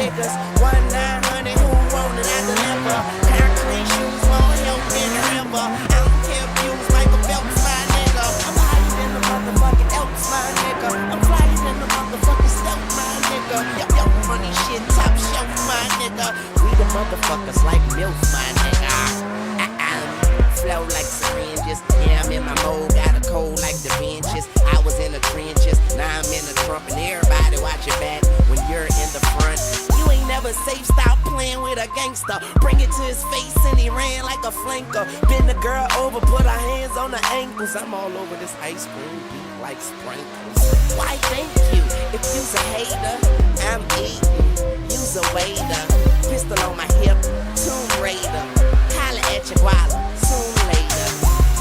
niggas. 1-900, who want it, I deliver. Pair of clean shoes, won't help in the river. I don't care if you was Michael Phelps, my nigga. I'm higher than the motherfucking Elks, my nigga. I'm flyer than the motherfucking stealth, my nigga. Yo, money shit, top shelf, my nigga. We the motherfuckers like MILF, my nigga. Flow like syringes, yeah, I'm in my mode. Got a cold like the benches. I was in the trenches, now I'm in the Trump. And everybody watch your back when you're in the front. You ain't never safe, stop playing with a gangster. Bring it to his face and he ran like a flanker. Bend the girl over, put her hands on her ankles. I'm all over this ice cream beat like sprinkles. Why thank you, if you's a hater, I'm eating, you's a waiter. Pistol on my hip, Tomb Raider. Holla at your guala, soon later.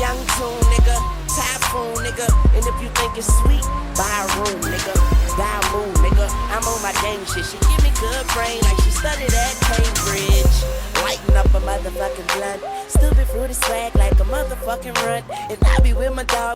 Young tune, nigga, typhoon, nigga. And if you think it's sweet, buy a room, nigga. Die moon, nigga. I'm on my gang shit. She give me good brain like she studied at Cambridge. Lighten up a motherfucking blunt. Stupid fruity swag like a motherfucking runt. And I be with my dog.